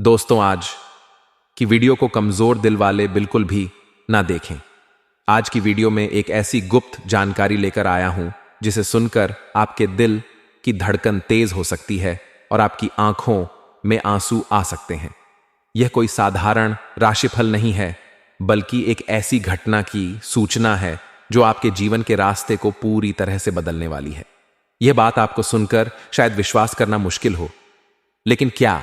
दोस्तों, आज की वीडियो को कमजोर दिल वाले बिल्कुल भी ना देखें। आज की वीडियो में एक ऐसी गुप्त जानकारी लेकर आया हूं जिसे सुनकर आपके दिल की धड़कन तेज हो सकती है और आपकी आंखों में आंसू आ सकते हैं। यह कोई साधारण राशिफल नहीं है, बल्कि एक ऐसी घटना की सूचना है जो आपके जीवन के रास्ते को पूरी तरह से बदलने वाली है। यह बात आपको सुनकर शायद विश्वास करना मुश्किल हो, लेकिन क्या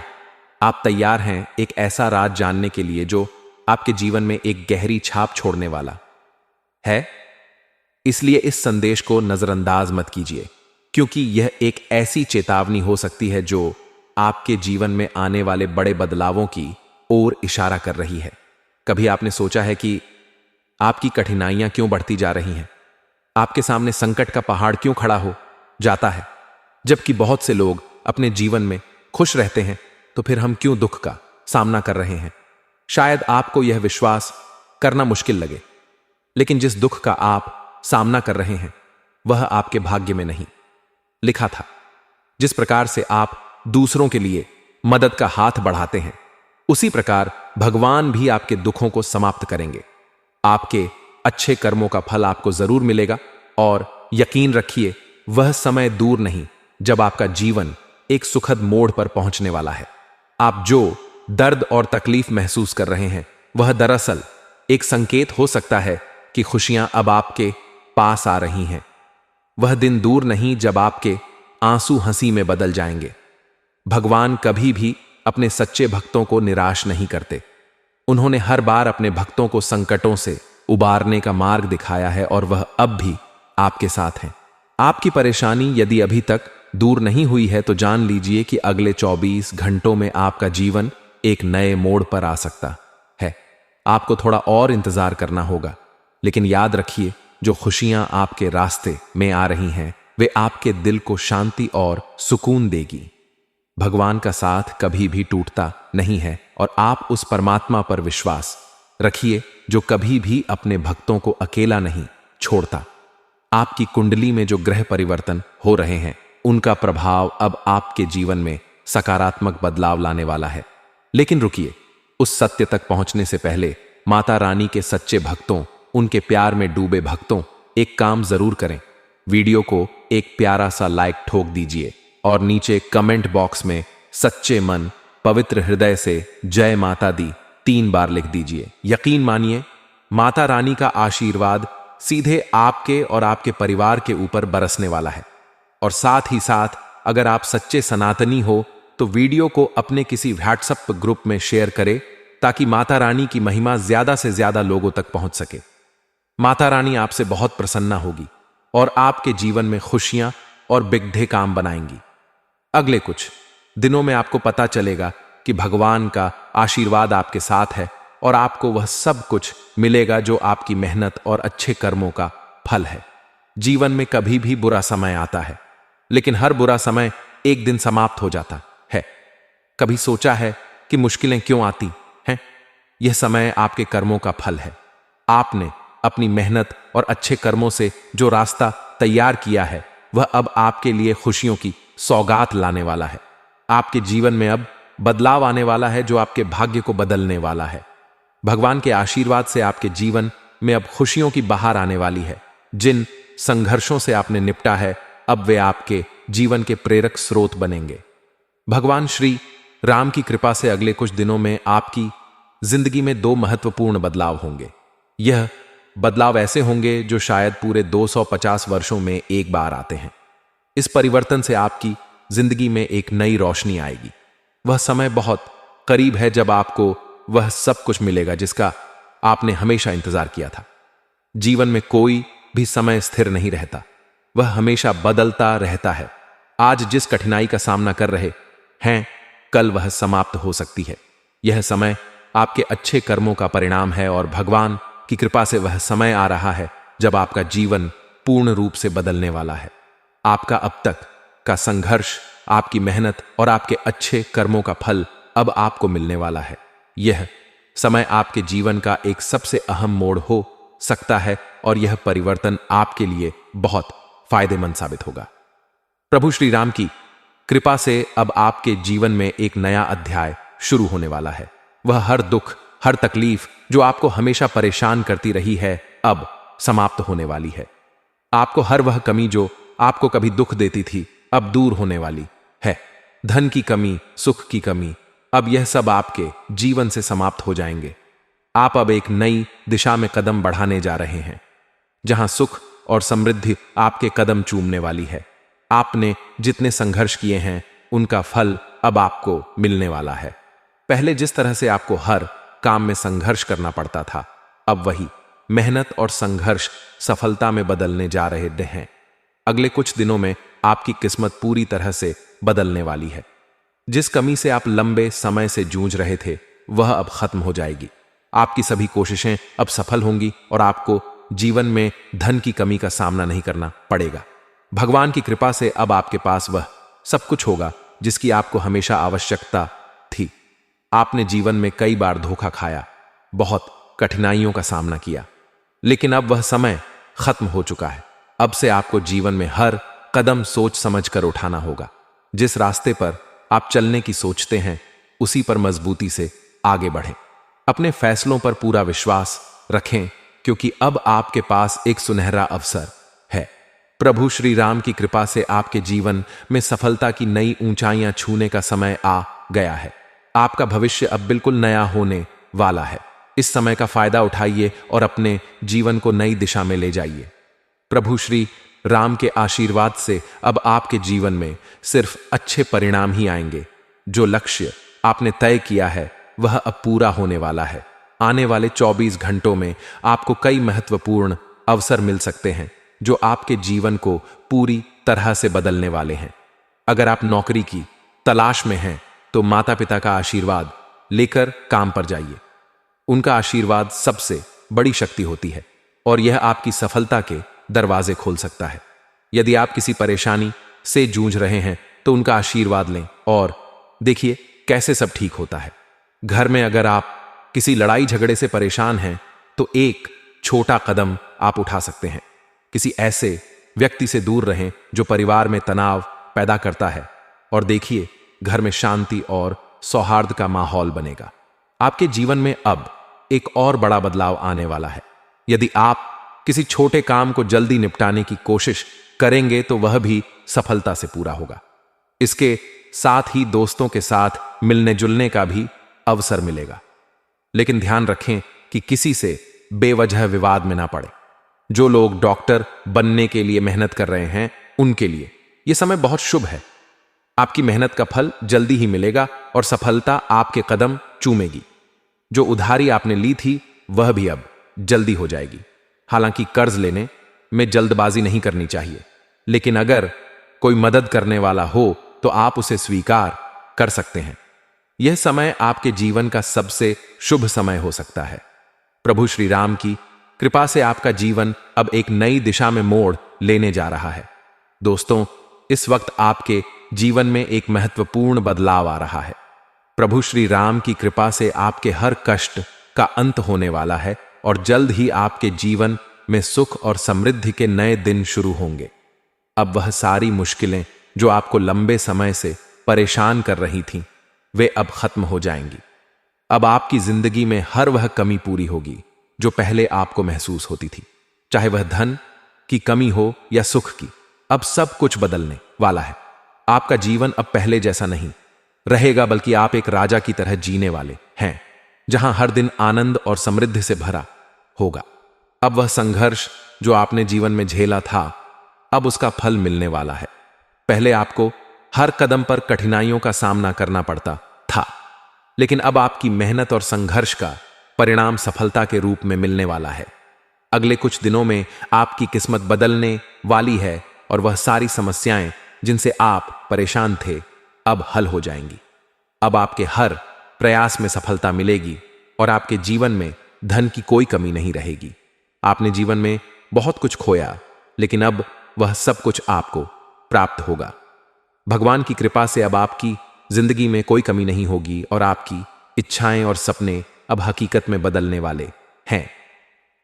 आप तैयार हैं एक ऐसा राज जानने के लिए जो आपके जीवन में एक गहरी छाप छोड़ने वाला है? इसलिए इस संदेश को नजरअंदाज मत कीजिए, क्योंकि यह एक ऐसी चेतावनी हो सकती है जो आपके जीवन में आने वाले बड़े बदलावों की ओर इशारा कर रही है। कभी आपने सोचा है कि आपकी कठिनाइयां क्यों बढ़ती जा रही हैं? आपके सामने संकट का पहाड़ क्यों खड़ा हो जाता है? जबकि बहुत से लोग अपने जीवन में खुश रहते हैं, तो फिर हम क्यों दुख का सामना कर रहे हैं? शायद आपको यह विश्वास करना मुश्किल लगे, लेकिन जिस दुख का आप सामना कर रहे हैं वह आपके भाग्य में नहीं लिखा था। जिस प्रकार से आप दूसरों के लिए मदद का हाथ बढ़ाते हैं, उसी प्रकार भगवान भी आपके दुखों को समाप्त करेंगे। आपके अच्छे कर्मों का फल आपको जरूर मिलेगा, और यकीन रखिए, वह समय दूर नहीं जब आपका जीवन एक सुखद मोड़ पर पहुंचने वाला है। आप जो दर्द और तकलीफ महसूस कर रहे हैं, वह दरअसल एक संकेत हो सकता है कि खुशियां अब आपके पास आ रही हैं। वह दिन दूर नहीं जब आपके आंसू हंसी में बदल जाएंगे। भगवान कभी भी अपने सच्चे भक्तों को निराश नहीं करते। उन्होंने हर बार अपने भक्तों को संकटों से उबारने का मार्ग दिखाया है, और वह अब भी आपके साथ हैं। आपकी परेशानी यदि अभी तक दूर नहीं हुई है, तो जान लीजिए कि अगले 24 घंटों में आपका जीवन एक नए मोड़ पर आ सकता है। आपको थोड़ा और इंतजार करना होगा, लेकिन याद रखिए, जो खुशियां आपके रास्ते में आ रही हैं, वे आपके दिल को शांति और सुकून देगी। भगवान का साथ कभी भी टूटता नहीं है, और आप उस परमात्मा पर विश्वास रखिए जो कभी भी अपने भक्तों को अकेला नहीं छोड़ता। आपकी कुंडली में जो ग्रह परिवर्तन हो रहे हैं, उनका प्रभाव अब आपके जीवन में सकारात्मक बदलाव लाने वाला है। लेकिन रुकिए, उस सत्य तक पहुंचने से पहले माता रानी के सच्चे भक्तों, उनके प्यार में डूबे भक्तों, एक काम जरूर करें। वीडियो को एक प्यारा सा लाइक ठोक दीजिए और नीचे कमेंट बॉक्स में सच्चे मन, पवित्र हृदय से जय माता दी 3 बार लिख दीजिए। यकीन मानिए, माता रानी का आशीर्वाद सीधे आपके और आपके परिवार के ऊपर बरसने वाला है। और साथ ही साथ, अगर आप सच्चे सनातनी हो तो वीडियो को अपने किसी व्हाट्सएप ग्रुप में शेयर करें, ताकि माता रानी की महिमा ज्यादा से ज्यादा लोगों तक पहुंच सके। माता रानी आपसे बहुत प्रसन्न होगी और आपके जीवन में खुशियां और बिगड़े काम बनाएंगी। अगले कुछ दिनों में आपको पता चलेगा कि भगवान का आशीर्वाद आपके साथ है, और आपको वह सब कुछ मिलेगा जो आपकी मेहनत और अच्छे कर्मों का फल है। जीवन में कभी भी बुरा समय आता है, लेकिन हर बुरा समय एक दिन समाप्त हो जाता है। कभी सोचा है कि मुश्किलें क्यों आती हैं? यह समय आपके कर्मों का फल है। आपने अपनी मेहनत और अच्छे कर्मों से जो रास्ता तैयार किया है, वह अब आपके लिए खुशियों की सौगात लाने वाला है। आपके जीवन में अब बदलाव आने वाला है जो आपके भाग्य को बदलने वाला है। भगवान के आशीर्वाद से आपके जीवन में अब खुशियों की बहार आने वाली है। जिन संघर्षों से आपने निपटा है, अब वे आपके जीवन के प्रेरक स्रोत बनेंगे। भगवान श्री राम की कृपा से अगले कुछ दिनों में आपकी जिंदगी में 2 महत्वपूर्ण बदलाव होंगे। यह बदलाव ऐसे होंगे जो शायद पूरे 250 वर्षों में एक बार आते हैं। इस परिवर्तन से आपकी जिंदगी में एक नई रोशनी आएगी। वह समय बहुत करीब है जब आपको वह सब कुछ मिलेगा जिसका आपने हमेशा इंतजार किया था। जीवन में कोई भी समय स्थिर नहीं रहता, वह हमेशा बदलता रहता है। आज जिस कठिनाई का सामना कर रहे हैं, कल वह समाप्त हो सकती है। यह समय आपके अच्छे कर्मों का परिणाम है, और भगवान की कृपा से वह समय आ रहा है जब आपका जीवन पूर्ण रूप से बदलने वाला है। आपका अब तक का संघर्ष, आपकी मेहनत और आपके अच्छे कर्मों का फल अब आपको मिलने वाला है। यह समय आपके जीवन का एक सबसे अहम मोड़ हो सकता है, और यह परिवर्तन आपके लिए बहुत फायदेमंद साबित होगा। प्रभु श्री राम की कृपा से अब आपके जीवन में एक नया अध्याय शुरू होने वाला है। वह हर दुख, हर तकलीफ जो आपको हमेशा परेशान करती रही है, अब समाप्त होने वाली है। आपको हर वह कमी जो आपको कभी दुख देती थी, अब दूर होने वाली है। धन की कमी, सुख की कमी, अब यह सब आपके जीवन से समाप्त हो जाएंगे। आप अब एक नई दिशा में कदम बढ़ाने जा रहे हैं, जहां सुख और समृद्धि आपके कदम चूमने वाली है। आपने जितने संघर्ष किए हैं, उनका फल अब आपको मिलने वाला है। पहले जिस तरह से आपको हर काम में संघर्ष करना पड़ता था, अब वही मेहनत और संघर्ष सफलता में बदलने जा रहे हैं। अगले कुछ दिनों में आपकी किस्मत पूरी तरह से बदलने वाली है। जिस कमी से आप लंबे समय से जूझ रहे थे, वह अब खत्म हो जाएगी। आपकी सभी कोशिशें अब सफल होंगी और आपको जीवन में धन की कमी का सामना नहीं करना पड़ेगा। भगवान की कृपा से अब आपके पास वह सब कुछ होगा जिसकी आपको हमेशा आवश्यकता थी। आपने जीवन में कई बार धोखा खाया, बहुत कठिनाइयों का सामना किया, लेकिन अब वह समय खत्म हो चुका है। अब से आपको जीवन में हर कदम सोच समझ कर उठाना होगा। जिस रास्ते पर आप चलने की सोचते हैं, उसी पर मजबूती से आगे बढ़ें। अपने फैसलों पर पूरा विश्वास रखें, क्योंकि अब आपके पास एक सुनहरा अवसर है। प्रभु श्री राम की कृपा से आपके जीवन में सफलता की नई ऊंचाइयां छूने का समय आ गया है। आपका भविष्य अब बिल्कुल नया होने वाला है। इस समय का फायदा उठाइए और अपने जीवन को नई दिशा में ले जाइए। प्रभु श्री राम के आशीर्वाद से अब आपके जीवन में सिर्फ अच्छे परिणाम ही आएंगे। जो लक्ष्य आपने तय किया है, वह अब पूरा होने वाला है। आने वाले 24 घंटों में आपको कई महत्वपूर्ण अवसर मिल सकते हैं, जो आपके जीवन को पूरी तरह से बदलने वाले हैं। अगर आप नौकरी की तलाश में हैं, तो माता पिता का आशीर्वाद लेकर काम पर जाइए। उनका आशीर्वाद सबसे बड़ी शक्ति होती है और यह आपकी सफलता के दरवाजे खोल सकता है। यदि आप किसी परेशानी से जूझ रहे हैं, तो उनका आशीर्वाद लें और देखिए कैसे सब ठीक होता है। घर में अगर आप किसी लड़ाई झगड़े से परेशान हैं, तो एक छोटा कदम आप उठा सकते हैं। किसी ऐसे व्यक्ति से दूर रहें जो परिवार में तनाव पैदा करता है, और देखिए घर में शांति और सौहार्द का माहौल बनेगा। आपके जीवन में अब एक और बड़ा बदलाव आने वाला है। यदि आप किसी छोटे काम को जल्दी निपटाने की कोशिश करेंगे, तो वह भी सफलता से पूरा होगा। इसके साथ ही दोस्तों के साथ मिलने जुलने का भी अवसर मिलेगा, लेकिन ध्यान रखें कि किसी से बेवजह विवाद में ना पड़े। जो लोग डॉक्टर बनने के लिए मेहनत कर रहे हैं, उनके लिए यह समय बहुत शुभ है। आपकी मेहनत का फल जल्दी ही मिलेगा और सफलता आपके कदम चूमेगी। जो उधारी आपने ली थी, वह भी अब जल्दी हो जाएगी। हालांकि कर्ज लेने में जल्दबाजी नहीं करनी चाहिए, लेकिन अगर कोई मदद करने वाला हो, तो आप उसे स्वीकार कर सकते हैं। यह समय आपके जीवन का सबसे शुभ समय हो सकता है। प्रभु श्री राम की कृपा से आपका जीवन अब एक नई दिशा में मोड़ लेने जा रहा है। दोस्तों, इस वक्त आपके जीवन में एक महत्वपूर्ण बदलाव आ रहा है। प्रभु श्री राम की कृपा से आपके हर कष्ट का अंत होने वाला है और जल्द ही आपके जीवन में सुख और समृद्धि के नए दिन शुरू होंगे। अब वह सारी मुश्किलें जो आपको लंबे समय से परेशान कर रही थीं, वे अब खत्म हो जाएंगी। अब आपकी जिंदगी में हर वह कमी पूरी होगी जो पहले आपको महसूस होती थी, चाहे वह धन की कमी हो या सुख की। अब सब कुछ बदलने वाला है। आपका जीवन अब पहले जैसा नहीं रहेगा, बल्कि आप एक राजा की तरह जीने वाले हैं, जहां हर दिन आनंद और समृद्धि से भरा होगा। अब वह संघर्ष जो आपने जीवन में झेला था, अब उसका फल मिलने वाला है। पहले आपको हर कदम पर कठिनाइयों का सामना करना पड़ता था, लेकिन अब आपकी मेहनत और संघर्ष का परिणाम सफलता के रूप में मिलने वाला है। अगले कुछ दिनों में आपकी किस्मत बदलने वाली है और वह सारी समस्याएं जिनसे आप परेशान थे, अब हल हो जाएंगी। अब आपके हर प्रयास में सफलता मिलेगी और आपके जीवन में धन की कोई कमी नहीं रहेगी। आपने जीवन में बहुत कुछ खोया, लेकिन अब वह सब कुछ आपको प्राप्त होगा। भगवान की कृपा से अब आपकी जिंदगी में कोई कमी नहीं होगी और आपकी इच्छाएं और सपने अब हकीकत में बदलने वाले हैं।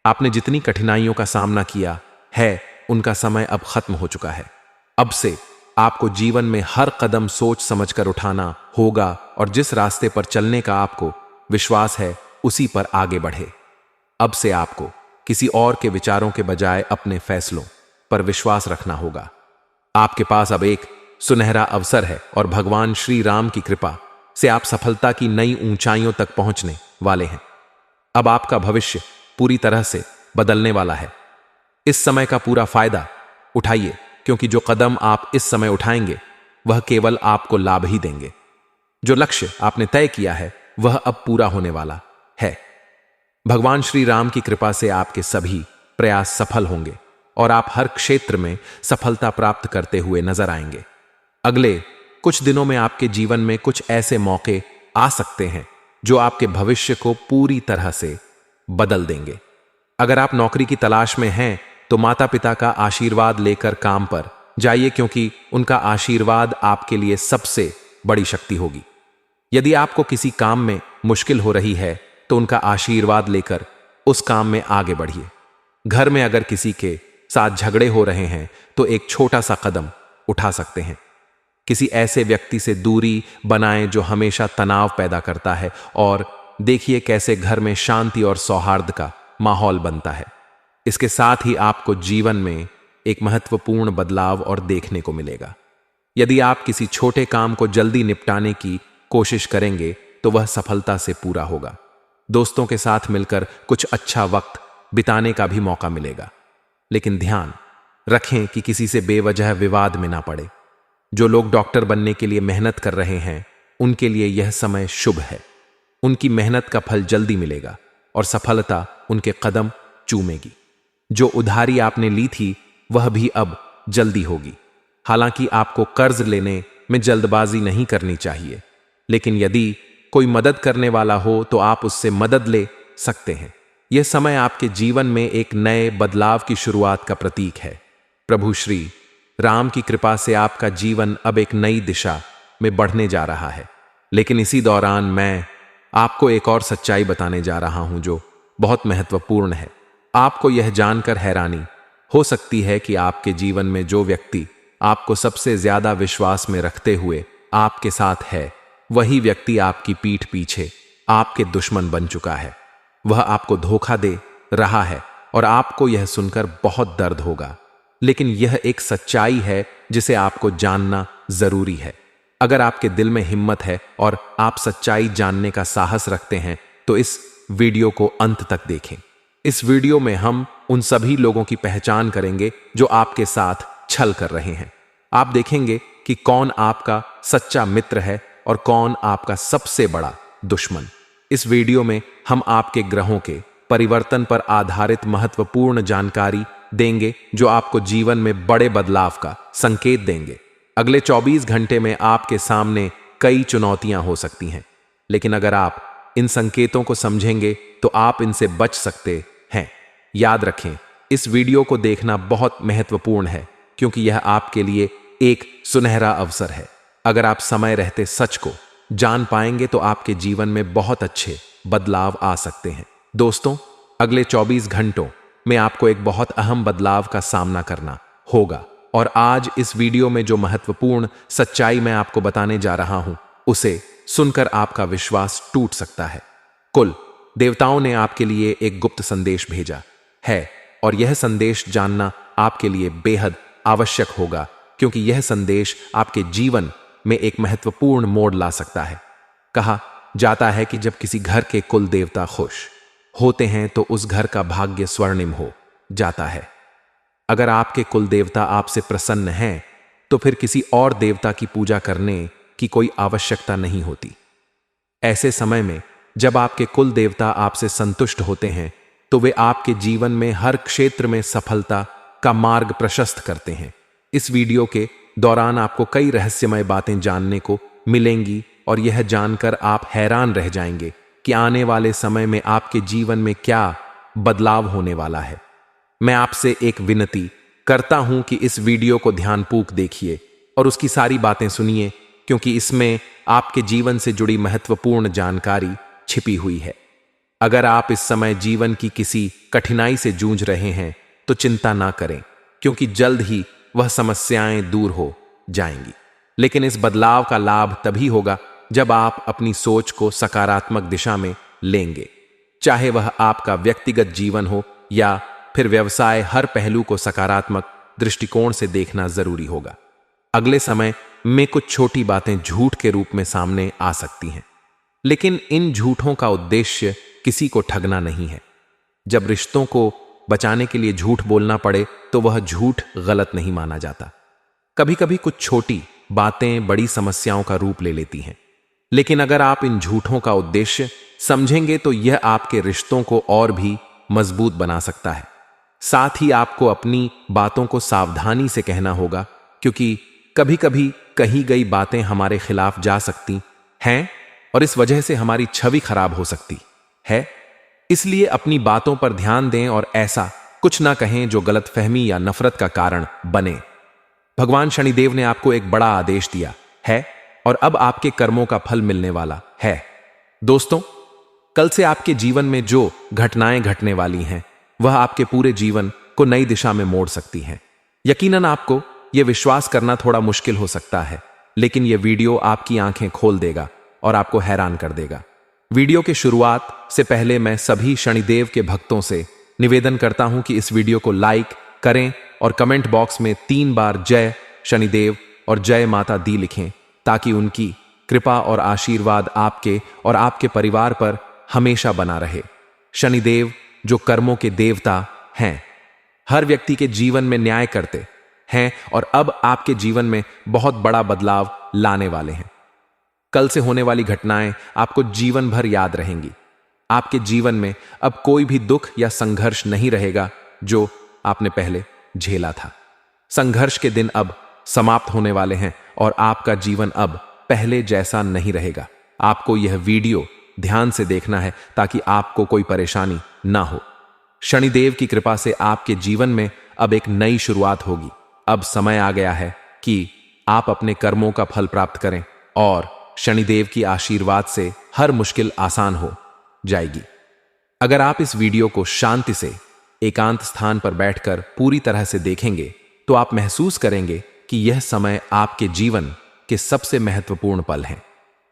आपने जितनी कठिनाइयों का सामना किया है, उनका समय अब खत्म हो चुका है। अब से आपको जीवन में हर कदम सोच समझकर उठाना होगा और जिस रास्ते पर चलने का आपको विश्वास है उसी पर आगे बढ़े। अब से आपको किसी और के विचारों के बजाय अपने फैसलों पर विश्वास रखना होगा। आपके पास अब एक सुनहरा अवसर है और भगवान श्री राम की कृपा से आप सफलता की नई ऊंचाइयों तक पहुंचने वाले हैं। अब आपका भविष्य पूरी तरह से बदलने वाला है। इस समय का पूरा फायदा उठाइए, क्योंकि जो कदम आप इस समय उठाएंगे वह केवल आपको लाभ ही देंगे। जो लक्ष्य आपने तय किया है वह अब पूरा होने वाला है। भगवान श्री राम की कृपा से आपके सभी प्रयास सफल होंगे और आप हर क्षेत्र में सफलता प्राप्त करते हुए नजर आएंगे। अगले कुछ दिनों में आपके जीवन में कुछ ऐसे मौके आ सकते हैं जो आपके भविष्य को पूरी तरह से बदल देंगे। अगर आप नौकरी की तलाश में हैं तो माता पिता का आशीर्वाद लेकर काम पर जाइए, क्योंकि उनका आशीर्वाद आपके लिए सबसे बड़ी शक्ति होगी। यदि आपको किसी काम में मुश्किल हो रही है तो उनका आशीर्वाद लेकर उस काम में आगे बढ़िए। घर में अगर किसी के साथ झगड़े हो रहे हैं तो एक छोटा सा कदम उठा सकते हैं। किसी ऐसे व्यक्ति से दूरी बनाएं जो हमेशा तनाव पैदा करता है और देखिए कैसे घर में शांति और सौहार्द का माहौल बनता है। इसके साथ ही आपको जीवन में एक महत्वपूर्ण बदलाव और देखने को मिलेगा। यदि आप किसी छोटे काम को जल्दी निपटाने की कोशिश करेंगे तो वह सफलता से पूरा होगा। दोस्तों के साथ मिलकर कुछ अच्छा वक्त बिताने का भी मौका मिलेगा, लेकिन ध्यान रखें कि किसी से बेवजह विवाद में ना पड़े। जो लोग डॉक्टर बनने के लिए मेहनत कर रहे हैं उनके लिए यह समय शुभ है। उनकी मेहनत का फल जल्दी मिलेगा और सफलता उनके कदम चूमेगी। जो उधारी आपने ली थी वह भी अब जल्दी होगी। हालांकि आपको कर्ज लेने में जल्दबाजी नहीं करनी चाहिए, लेकिन यदि कोई मदद करने वाला हो तो आप उससे मदद ले सकते हैं। यह समय आपके जीवन में एक नए बदलाव की शुरुआत का प्रतीक है। प्रभु श्री राम की कृपा से आपका जीवन अब एक नई दिशा में बढ़ने जा रहा है। लेकिन इसी दौरान मैं आपको एक और सच्चाई बताने जा रहा हूं जो बहुत महत्वपूर्ण है। आपको यह जानकर हैरानी हो सकती है कि आपके जीवन में जो व्यक्ति आपको सबसे ज्यादा विश्वास में रखते हुए आपके साथ है, वही व्यक्ति आपकी पीठ पीछे आपके दुश्मन बन चुका है। वह आपको धोखा दे रहा है और आपको यह सुनकर बहुत दर्द होगा, लेकिन यह एक सच्चाई है जिसे आपको जानना जरूरी है। अगर आपके दिल में हिम्मत है और आप सच्चाई जानने का साहस रखते हैं तो इस वीडियो को अंत तक देखें। इस वीडियो में हम उन सभी लोगों की पहचान करेंगे जो आपके साथ छल कर रहे हैं। आप देखेंगे कि कौन आपका सच्चा मित्र है और कौन आपका सबसे बड़ा दुश्मन। इस वीडियो में हम आपके ग्रहों के परिवर्तन पर आधारित महत्वपूर्ण जानकारी देंगे जो आपको जीवन में बड़े बदलाव का संकेत देंगे। अगले 24 घंटे में आपके सामने कई चुनौतियां हो सकती हैं, लेकिन अगर आप इन संकेतों को समझेंगे तो आप इनसे बच सकते हैं। याद रखें, इस वीडियो को देखना बहुत महत्वपूर्ण है क्योंकि यह आपके लिए एक सुनहरा अवसर है। अगर आप समय रहते सच को जान पाएंगे तो आपके जीवन में बहुत अच्छे बदलाव आ सकते हैं। दोस्तों, अगले 24 घंटों में आपको एक बहुत अहम बदलाव का सामना करना होगा और आज इस वीडियो में जो महत्वपूर्ण सच्चाई मैं आपको बताने जा रहा हूं उसे सुनकर आपका विश्वास टूट सकता है। कुल देवताओं ने आपके लिए एक गुप्त संदेश भेजा है और यह संदेश जानना आपके लिए बेहद आवश्यक होगा, क्योंकि यह संदेश आपके जीवन में एक महत्वपूर्ण मोड़ ला सकता है। कहा जाता है कि जब किसी घर के कुल देवता खुश होते हैं तो उस घर का भाग्य स्वर्णिम हो जाता है। अगर आपके कुल देवता आपसे प्रसन्न हैं तो फिर किसी और देवता की पूजा करने की कोई आवश्यकता नहीं होती। ऐसे समय में जब आपके कुल देवता आपसे संतुष्ट होते हैं तो वे आपके जीवन में हर क्षेत्र में सफलता का मार्ग प्रशस्त करते हैं। इस वीडियो के दौरान आपको कई रहस्यमय बातें जानने को मिलेंगी और यह जानकर आप हैरान रह जाएंगे कि आने वाले समय में आपके जीवन में क्या बदलाव होने वाला है। मैं आपसे एक विनती करता हूं कि इस वीडियो को ध्यानपूर्वक देखिए और उसकी सारी बातें सुनिए, क्योंकि इसमें आपके जीवन से जुड़ी महत्वपूर्ण जानकारी छिपी हुई है। अगर आप इस समय जीवन की किसी कठिनाई से जूझ रहे हैं तो चिंता ना करें, क्योंकि जल्द ही वह समस्याएं दूर हो जाएंगी। लेकिन इस बदलाव का लाभ तभी होगा जब आप अपनी सोच को सकारात्मक दिशा में लेंगे। चाहे वह आपका व्यक्तिगत जीवन हो या फिर व्यवसाय, हर पहलू को सकारात्मक दृष्टिकोण से देखना जरूरी होगा। अगले समय में कुछ छोटी बातें झूठ के रूप में सामने आ सकती हैं, लेकिन इन झूठों का उद्देश्य किसी को ठगना नहीं है। जब रिश्तों को बचाने के लिए झूठ बोलना पड़े तो वह झूठ गलत नहीं माना जाता। कभी कभी कुछ छोटी बातें बड़ी समस्याओं का रूप ले लेती हैं, लेकिन अगर आप इन झूठों का उद्देश्य समझेंगे तो यह आपके रिश्तों को और भी मजबूत बना सकता है। साथ ही आपको अपनी बातों को सावधानी से कहना होगा, क्योंकि कभी कभी कही गई बातें हमारे खिलाफ जा सकती हैं और इस वजह से हमारी छवि खराब हो सकती है। इसलिए अपनी बातों पर ध्यान दें और ऐसा कुछ ना कहें जो गलतफहमी या नफरत का कारण बने। भगवान शनिदेव ने आपको एक बड़ा आदेश दिया है और अब आपके कर्मों का फल मिलने वाला है। दोस्तों, कल से आपके जीवन में जो घटनाएं घटने वाली हैं वह आपके पूरे जीवन को नई दिशा में मोड़ सकती हैं। यकीनन आपको यह विश्वास करना थोड़ा मुश्किल हो सकता है, लेकिन यह वीडियो आपकी आंखें खोल देगा और आपको हैरान कर देगा। वीडियो के शुरुआत से पहले मैं सभी शनिदेव के भक्तों से निवेदन करता हूं कि इस वीडियो को लाइक करें और कमेंट बॉक्स में 3 बार जय शनिदेव और जय माता दी लिखें, ताकि उनकी कृपा और आशीर्वाद आपके और आपके परिवार पर हमेशा बना रहे। शनिदेव जो कर्मों के देवता हैं, हर व्यक्ति के जीवन में न्याय करते हैं और अब आपके जीवन में बहुत बड़ा बदलाव लाने वाले हैं। कल से होने वाली घटनाएं आपको जीवन भर याद रहेंगी। आपके जीवन में अब कोई भी दुख या संघर्ष नहीं रहेगा जो आपने पहले झेला था। संघर्ष के दिन अब समाप्त होने वाले हैं और आपका जीवन अब पहले जैसा नहीं रहेगा। आपको यह वीडियो ध्यान से देखना है ताकि आपको कोई परेशानी ना हो। शनिदेव की कृपा से आपके जीवन में अब एक नई शुरुआत होगी। अब समय आ गया है कि आप अपने कर्मों का फल प्राप्त करें और शनिदेव की आशीर्वाद से हर मुश्किल आसान हो जाएगी। अगर आप इस वीडियो को शांति से एकांत स्थान पर बैठकर पूरी तरह से देखेंगे तो आप महसूस करेंगे कि यह समय आपके जीवन के सबसे महत्वपूर्ण पल हैं।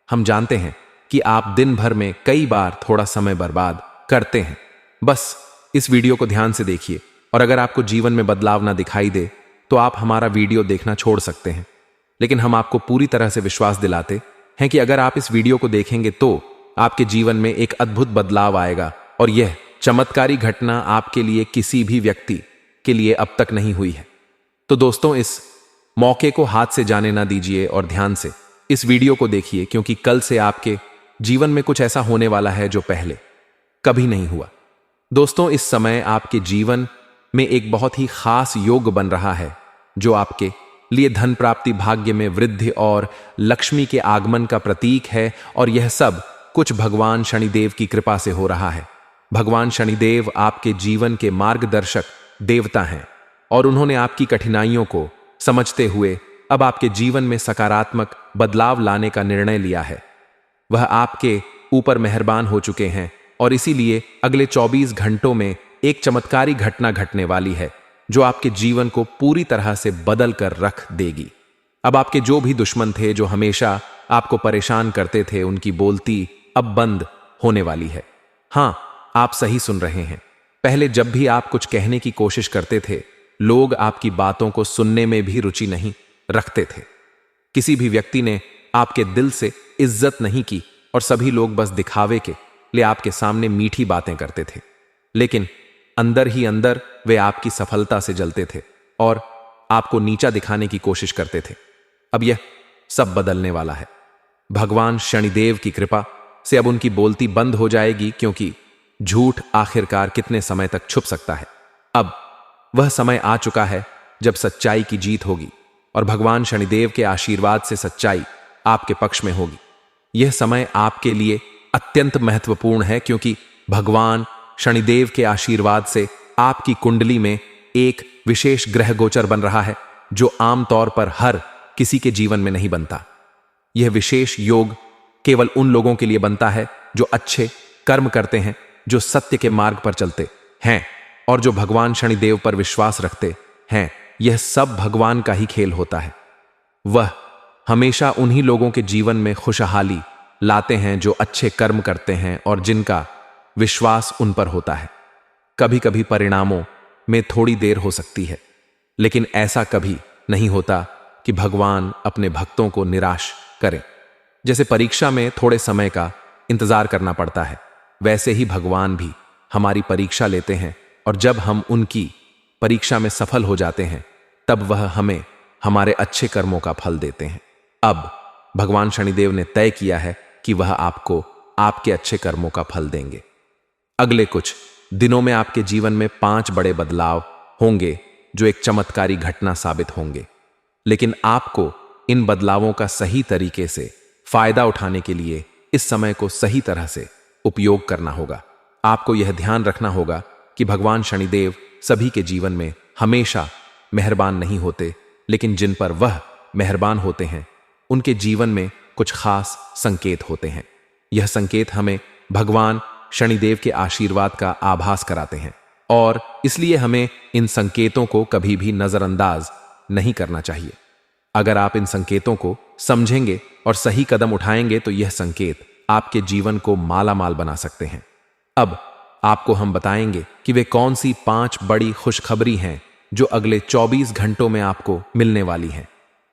हम जानते हैं कि आप दिन भर में कई बार थोड़ा समय बर्बाद करते हैं। बस इस वीडियो को ध्यान से देखिए और अगर आपको जीवन में बदलाव ना दिखाई दे तो आप हमारा वीडियो देखना छोड़ सकते हैं। लेकिन हम आपको पूरी तरह से विश्वास दिलाते हैं कि अगर आप इस वीडियो को देखेंगे तो आपके जीवन में एक अद्भुत बदलाव आएगा और यह चमत्कारी घटना आपके लिए किसी भी व्यक्ति के लिए अब तक नहीं हुई है। तो दोस्तों, इस मौके को हाथ से जाने ना दीजिए और ध्यान से इस वीडियो को देखिए, क्योंकि कल से आपके जीवन में कुछ ऐसा होने वाला है जो पहले कभी नहीं हुआ। दोस्तों, इस समय आपके जीवन में एक बहुत ही खास योग बन रहा है जो आपके लिए धन प्राप्ति, भाग्य में वृद्धि और लक्ष्मी के आगमन का प्रतीक है और यह सब कुछ भगवान शनिदेव की कृपा से हो रहा है। भगवान शनिदेव आपके जीवन के मार्गदर्शक देवता हैं और उन्होंने आपकी कठिनाइयों को समझते हुए अब आपके जीवन में सकारात्मक बदलाव लाने का निर्णय लिया है। वह आपके ऊपर मेहरबान हो चुके हैं और इसीलिए अगले 24 घंटों में एक चमत्कारी घटना घटने वाली है जो आपके जीवन को पूरी तरह से बदल कर रख देगी। अब आपके जो भी दुश्मन थे, जो हमेशा आपको परेशान करते थे, उनकी बोलती अब बंद होने वाली है। हां, आप सही सुन रहे हैं। पहले जब भी आप कुछ कहने की कोशिश करते थे, लोग आपकी बातों को सुनने में भी रुचि नहीं रखते थे। किसी भी व्यक्ति ने आपके दिल से इज्जत नहीं की और सभी लोग बस दिखावे के लिए आपके सामने मीठी बातें करते थे, लेकिन अंदर ही अंदर वे आपकी सफलता से जलते थे और आपको नीचा दिखाने की कोशिश करते थे। अब यह सब बदलने वाला है। भगवान शनिदेव की कृपा से अब उनकी बोलती बंद हो जाएगी, क्योंकि झूठ आखिरकार कितने समय तक छुप सकता है। अब वह समय आ चुका है जब सच्चाई की जीत होगी और भगवान शनिदेव के आशीर्वाद से सच्चाई आपके पक्ष में होगी। यह समय आपके लिए अत्यंत महत्वपूर्ण है, क्योंकि भगवान शनिदेव के आशीर्वाद से आपकी कुंडली में एक विशेष ग्रह गोचर बन रहा है जो आमतौर पर हर किसी के जीवन में नहीं बनता। यह विशेष योग केवल उन लोगों के लिए बनता है जो अच्छे कर्म करते हैं, जो सत्य के मार्ग पर चलते हैं और जो भगवान शनिदेव पर विश्वास रखते हैं। यह सब भगवान का ही खेल होता है। वह हमेशा उन्हीं लोगों के जीवन में खुशहाली लाते हैं जो अच्छे कर्म करते हैं और जिनका विश्वास उन पर होता है। कभी कभी परिणामों में थोड़ी देर हो सकती है, लेकिन ऐसा कभी नहीं होता कि भगवान अपने भक्तों को निराश करें। जैसे परीक्षा में थोड़े समय का इंतजार करना पड़ता है, वैसे ही भगवान भी हमारी परीक्षा लेते हैं और जब हम उनकी परीक्षा में सफल हो जाते हैं तब वह हमें हमारे अच्छे कर्मों का फल देते हैं। अब भगवान शनिदेव ने तय किया है कि वह आपको आपके अच्छे कर्मों का फल देंगे। अगले कुछ दिनों में आपके जीवन में 5 बड़े बदलाव होंगे जो एक चमत्कारी घटना साबित होंगे, लेकिन आपको इन बदलावों का सही तरीके से फायदा उठाने के लिए इस समय को सही तरह से उपयोग करना होगा। आपको यह ध्यान रखना होगा कि भगवान शनिदेव सभी के जीवन में हमेशा मेहरबान नहीं होते, लेकिन जिन पर वह मेहरबान होते हैं उनके जीवन में कुछ खास संकेत होते हैं। यह संकेत हमें भगवान शनिदेव के आशीर्वाद का आभास कराते हैं और इसलिए हमें इन संकेतों को कभी भी नजरअंदाज नहीं करना चाहिए। अगर आप इन संकेतों को समझेंगे और सही कदम उठाएंगे तो यह संकेत आपके जीवन को मालामाल बना सकते हैं। अब आपको हम बताएंगे कि वे कौन सी 5 बड़ी खुशखबरी हैं जो अगले 24 घंटों में आपको मिलने वाली हैं।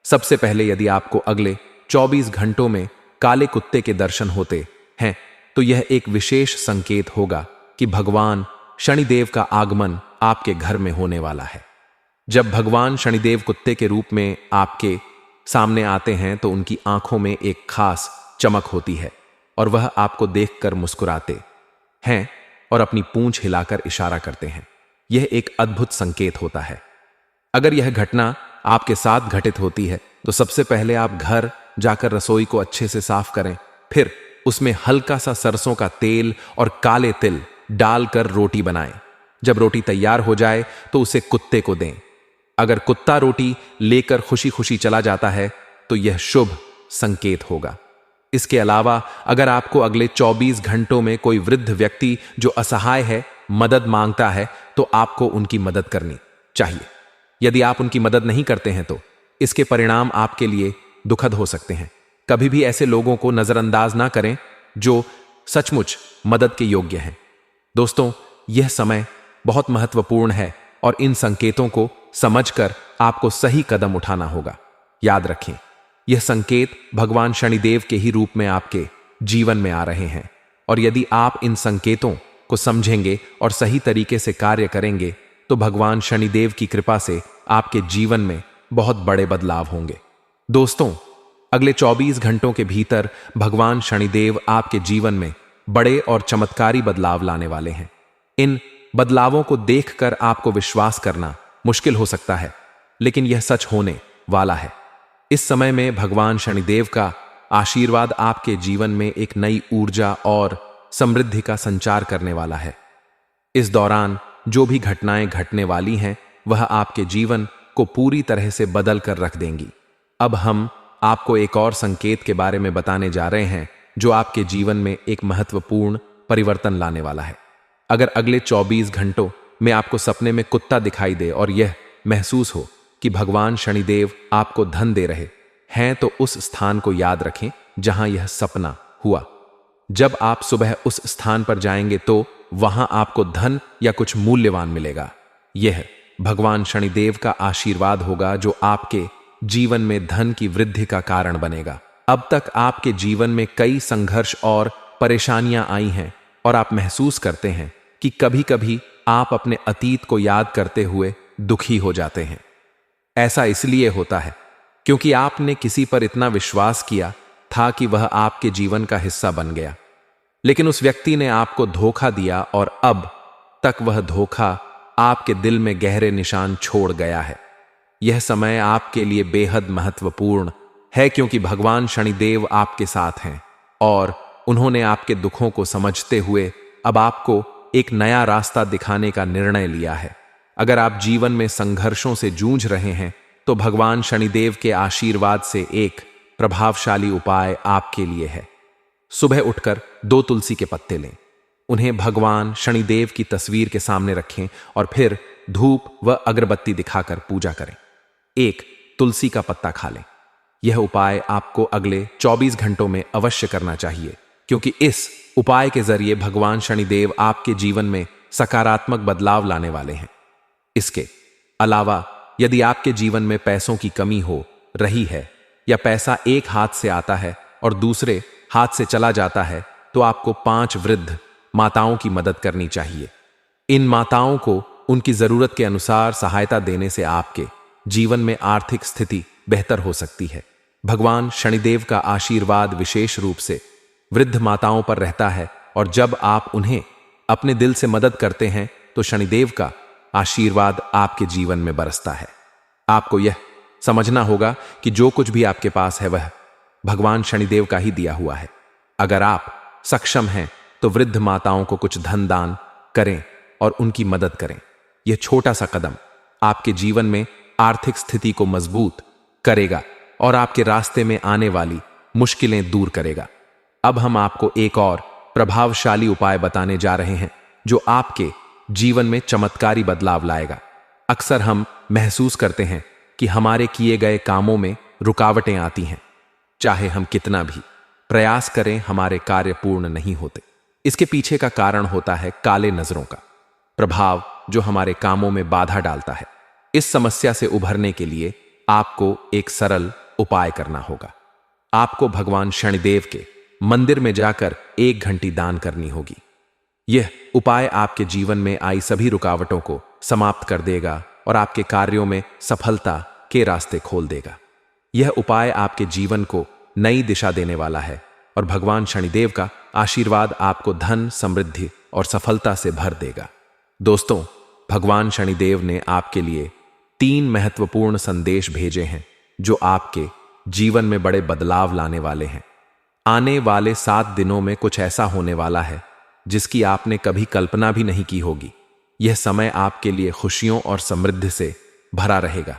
सबसे पहले, यदि आपको अगले 24 घंटों में काले कुत्ते के दर्शन होते हैं तो यह एक विशेष संकेत होगा कि भगवान शनिदेव का आगमन आपके घर में होने वाला है। जब भगवान शनिदेव कुत्ते के रूप में आपके सामने आते हैं तो उनकी आंखों में एक खास चमक होती है और वह आपको देखकर मुस्कुराते हैं और अपनी पूंछ हिलाकर इशारा करते हैं। यह एक अद्भुत संकेत होता है। अगर यह घटना आपके साथ घटित होती है तो सबसे पहले आप घर जाकर रसोई को अच्छे से साफ करें, फिर उसमें हल्का सा सरसों का तेल और काले तिल डालकर रोटी बनाएं। जब रोटी तैयार हो जाए तो उसे कुत्ते को दें। अगर कुत्ता रोटी लेकर खुशी खुशी चला जाता है तो यह शुभ संकेत होगा। इसके अलावा अगर आपको अगले 24 घंटों में कोई वृद्ध व्यक्ति जो असहाय है मदद मांगता है तो आपको उनकी मदद करनी चाहिए। यदि आप उनकी मदद नहीं करते हैं तो इसके परिणाम आपके लिए दुखद हो सकते हैं। कभी भी ऐसे लोगों को नजरअंदाज ना करें जो सचमुच मदद के योग्य हैं। दोस्तों, यह समय बहुत महत्वपूर्ण है और इन संकेतों को समझकर आपको सही कदम उठाना होगा। याद रखें, यह संकेत भगवान शनिदेव के ही रूप में आपके जीवन में आ रहे हैं और यदि आप इन संकेतों को समझेंगे और सही तरीके से कार्य करेंगे तो भगवान शनिदेव की कृपा से आपके जीवन में बहुत बड़े बदलाव होंगे। दोस्तों, अगले 24 घंटों के भीतर भगवान शनिदेव आपके जीवन में बड़े और चमत्कारी बदलाव लाने वाले हैं। इन बदलावों को देखकर आपको विश्वास करना मुश्किल हो सकता है, लेकिन यह सच होने वाला है। इस समय में भगवान शनिदेव का आशीर्वाद आपके जीवन में एक नई ऊर्जा और समृद्धि का संचार करने वाला है। इस दौरान जो भी घटनाएं घटने वाली हैं वह आपके जीवन को पूरी तरह से बदल कर रख देंगी। अब हम आपको एक और संकेत के बारे में बताने जा रहे हैं जो आपके जीवन में एक महत्वपूर्ण परिवर्तन लाने वाला है। अगर अगले 24 घंटों में आपको सपने में कुत्ता दिखाई दे और यह महसूस हो कि भगवान शनिदेव आपको धन दे रहे हैं तो उस स्थान को याद रखें जहां यह सपना हुआ। जब आप सुबह उस स्थान पर जाएंगे तो वहां आपको धन या कुछ मूल्यवान मिलेगा। यह भगवान शनिदेव का आशीर्वाद होगा जो आपके जीवन में धन की वृद्धि का कारण बनेगा। अब तक आपके जीवन में कई संघर्ष और परेशानियां आई हैं और आप महसूस करते हैं कि कभी कभी आप अपने अतीत को याद करते हुए दुखी हो जाते हैं। ऐसा इसलिए होता है क्योंकि आपने किसी पर इतना विश्वास किया था कि वह आपके जीवन का हिस्सा बन गया, लेकिन उस व्यक्ति ने आपको धोखा दिया और अब तक वह धोखा आपके दिल में गहरे निशान छोड़ गया है। यह समय आपके लिए बेहद महत्वपूर्ण है क्योंकि भगवान शनिदेव आपके साथ हैं और उन्होंने आपके दुखों को समझते हुए अब आपको एक नया रास्ता दिखाने का निर्णय लिया है। अगर आप जीवन में संघर्षों से जूझ रहे हैं तो भगवान शनिदेव के आशीर्वाद से एक प्रभावशाली उपाय आपके लिए है। सुबह उठकर 2 तुलसी के पत्ते लें, उन्हें भगवान शनिदेव की तस्वीर के सामने रखें और फिर धूप व अगरबत्ती दिखाकर पूजा करें। 1 तुलसी का पत्ता खा लें। यह उपाय आपको अगले 24 घंटों में अवश्य करना चाहिए, क्योंकि इस उपाय के जरिए भगवान शनिदेव आपके जीवन में सकारात्मक बदलाव लाने वाले हैं। इसके अलावा यदि आपके जीवन में पैसों की कमी हो रही है या पैसा एक हाथ से आता है और दूसरे हाथ से चला जाता है, तो आपको 5 वृद्ध माताओं की मदद करनी चाहिए। इन माताओं को उनकी जरूरत के अनुसार सहायता देने से आपके जीवन में आर्थिक स्थिति बेहतर हो सकती है। भगवान शनिदेव का आशीर्वाद विशेष रूप से वृद्ध माताओं पर रहता है और जब आप उन्हें अपने दिल से मदद करते हैं तो शनिदेव का आशीर्वाद आपके जीवन में बरसता है। आपको यह समझना होगा कि जो कुछ भी आपके पास है वह भगवान शनिदेव का ही दिया हुआ है। अगर आप सक्षम हैं तो वृद्ध माताओं को कुछ धन दान करें और उनकी मदद करें। यह छोटा सा कदम आपके जीवन में आर्थिक स्थिति को मजबूत करेगा और आपके रास्ते में आने वाली मुश्किलें दूर करेगा। अब हम आपको एक और प्रभावशाली उपाय बताने जा रहे हैं जो आपके जीवन में चमत्कारी बदलाव लाएगा। अक्सर हम महसूस करते हैं कि हमारे किए गए कामों में रुकावटें आती हैं। चाहे हम कितना भी प्रयास करें, हमारे कार्य पूर्ण नहीं होते। इसके पीछे का कारण होता है काले नजरों का प्रभाव जो हमारे कामों में बाधा डालता है। इस समस्या से उभरने के लिए आपको एक सरल उपाय करना होगा। आपको भगवान शनिदेव के मंदिर में जाकर 1 घंटी दान करनी होगी। यह उपाय आपके जीवन में आई सभी रुकावटों को समाप्त कर देगा और आपके कार्यों में सफलता के रास्ते खोल देगा। यह उपाय आपके जीवन को नई दिशा देने वाला है और भगवान शनिदेव का आशीर्वाद आपको धन, समृद्धि और सफलता से भर देगा। दोस्तों, भगवान शनिदेव ने आपके लिए 3 महत्वपूर्ण संदेश भेजे हैं जो आपके जीवन में बड़े बदलाव लाने वाले हैं। आने वाले 7 दिनों में कुछ ऐसा होने वाला है जिसकी आपने कभी कल्पना भी नहीं की होगी। यह समय आपके लिए खुशियों और समृद्धि से भरा रहेगा,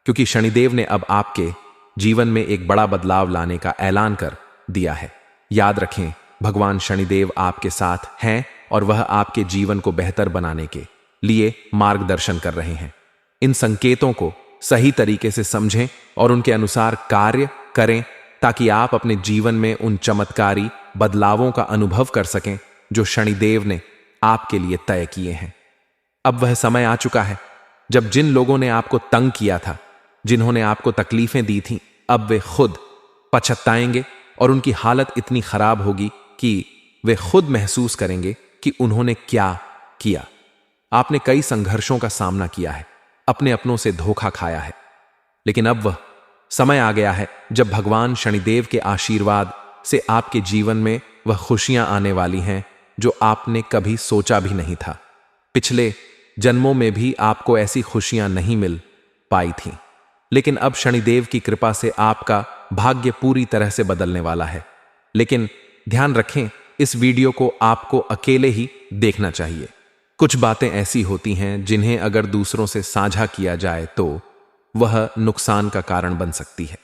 क्योंकि शनिदेव ने अब आपके जीवन में एक बड़ा बदलाव लाने का ऐलान कर दिया है। याद रखें, भगवान शनिदेव आपके साथ हैं और वह आपके जीवन को बेहतर बनाने के लिए मार्गदर्शन कर रहे हैं। इन संकेतों को सही तरीके से समझें और उनके अनुसार कार्य करें ताकि आप अपने जीवन में उन चमत्कारी बदलावों का अनुभव कर सकें जो शनिदेव ने आपके लिए तय किए हैं। अब वह समय आ चुका है जब जिन लोगों ने आपको तंग किया था, जिन्होंने आपको तकलीफें दी थीं, अब वे खुद पछताएंगे और उनकी हालत इतनी खराब होगी कि वे खुद महसूस करेंगे कि उन्होंने क्या किया। आपने कई संघर्षों का सामना किया है, अपने अपनों से धोखा खाया है, लेकिन अब वह समय आ गया है जब भगवान शनिदेव के आशीर्वाद से आपके जीवन में वह खुशियां आने वाली हैं जो आपने कभी सोचा भी नहीं था। पिछले जन्मों में भी आपको ऐसी खुशियां नहीं मिल पाई थीं, लेकिन अब शनिदेव की कृपा से आपका भाग्य पूरी तरह से बदलने वाला है। लेकिन ध्यान रखें, इस वीडियो को आपको अकेले ही देखना चाहिए। कुछ बातें ऐसी होती हैं जिन्हें अगर दूसरों से साझा किया जाए तो वह नुकसान का कारण बन सकती है।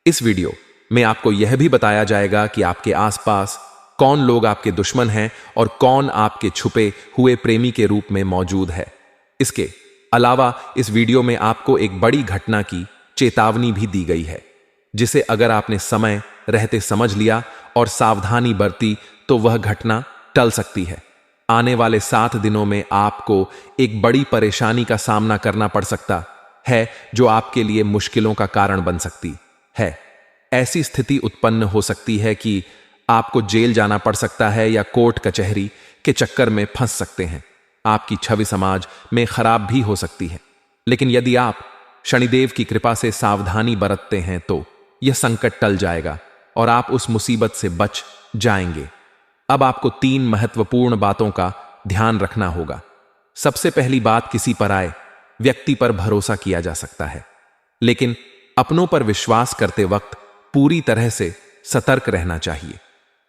इस वीडियो में आपको यह भी बताया जाएगा कि आपके आसपास कौन लोग आपके दुश्मन हैं और कौन आपके छुपे हुए प्रेमी के रूप में मौजूद है। इसके अलावा इस वीडियो में आपको एक बड़ी घटना की चेतावनी भी दी गई है, जिसे अगर आपने समय रहते समझ लिया और सावधानी बरती तो वह घटना टल सकती है। आने वाले 7 दिनों में आपको एक बड़ी परेशानी का सामना करना पड़ सकता है जो आपके लिए मुश्किलों का कारण बन सकती है। ऐसी स्थिति उत्पन्न हो सकती है कि आपको जेल जाना पड़ सकता है या कोर्ट कचहरी के चक्कर में फंस सकते हैं। आपकी छवि समाज में खराब भी हो सकती है, लेकिन यदि आप शनिदेव की कृपा से सावधानी बरतते हैं तो यह संकट टल जाएगा और आप उस मुसीबत से बच जाएंगे। अब आपको 3 महत्वपूर्ण बातों का ध्यान रखना होगा। सबसे पहली बात, किसी पर आए व्यक्ति पर भरोसा किया जा सकता है, लेकिन अपनों पर विश्वास करते वक्त पूरी तरह से सतर्क रहना चाहिए।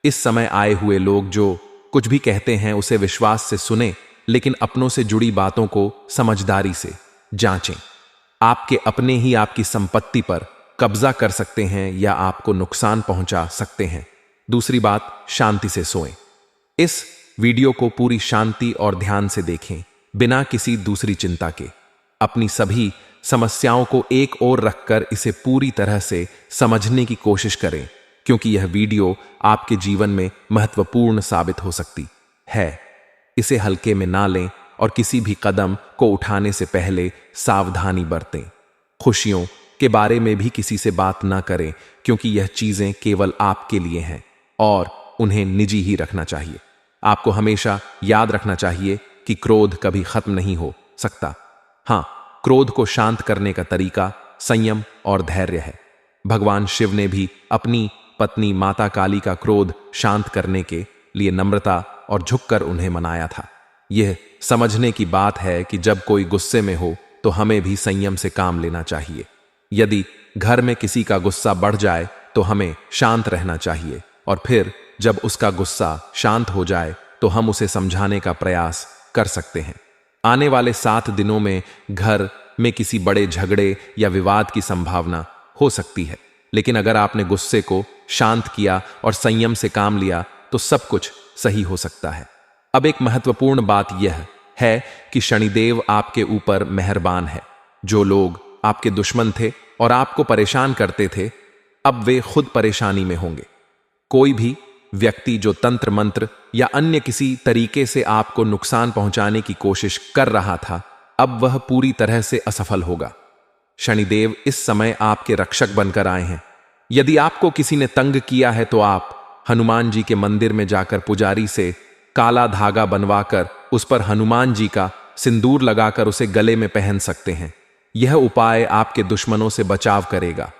इस समय आए हुए लोग जो कुछ भी कहते हैं उसे विश्वास से सुने, लेकिन अपनों से जुड़ी बातों को समझदारी से जांचें। आपके अपने ही आपकी संपत्ति पर कब्जा कर सकते हैं या आपको नुकसान पहुंचा सकते हैं। दूसरी बात, शांति से सोएं। इस वीडियो को पूरी शांति और ध्यान से देखें, बिना किसी दूसरी चिंता के। अपनी सभी समस्याओं को एक ओर रखकर इसे पूरी तरह से समझने की कोशिश करें, क्योंकि यह वीडियो आपके जीवन में महत्वपूर्ण साबित हो सकती है। इसे हल्के में ना लें और किसी भी कदम को उठाने से पहले सावधानी बरतें। खुशियों के बारे में भी किसी से बात ना करें, क्योंकि यह चीजें केवल आपके लिए हैं और उन्हें निजी ही रखना चाहिए। आपको हमेशा याद रखना चाहिए कि क्रोध कभी खत्म नहीं हो सकता। हाँ, क्रोध को शांत करने का तरीका संयम और धैर्य है। भगवान शिव ने भी अपनी पत्नी माता काली का क्रोध शांत करने के लिए नम्रता और झुककर उन्हें मनाया था। यह समझने की बात है कि जब कोई गुस्से में हो तो हमें भी संयम से काम लेना चाहिए। यदि घर में किसी का गुस्सा बढ़ जाए तो हमें शांत रहना चाहिए और फिर जब उसका गुस्सा शांत हो जाए तो हम उसे समझाने का प्रयास कर सकते हैं। आने वाले 7 दिनों में घर में किसी बड़े झगड़े या विवाद की संभावना हो सकती है, लेकिन अगर आपने गुस्से को शांत किया और संयम से काम लिया तो सब कुछ सही हो सकता है। अब एक महत्वपूर्ण बात यह है कि शनिदेव आपके ऊपर मेहरबान है। जो लोग आपके दुश्मन थे और आपको परेशान करते थे, अब वे खुद परेशानी में होंगे। कोई भी व्यक्ति जो तंत्र मंत्र या अन्य किसी तरीके से आपको नुकसान पहुंचाने की कोशिश कर रहा था, अब वह पूरी तरह से असफल होगा। शनिदेव इस समय आपके रक्षक बनकर आए हैं। यदि आपको किसी ने तंग किया है तो आप हनुमान जी के मंदिर में जाकर पुजारी से काला धागा बनवाकर उस पर हनुमान जी का सिंदूर लगाकर उसे गले में पहन सकते हैं। यह उपाय आपके दुश्मनों से बचाव करेगा।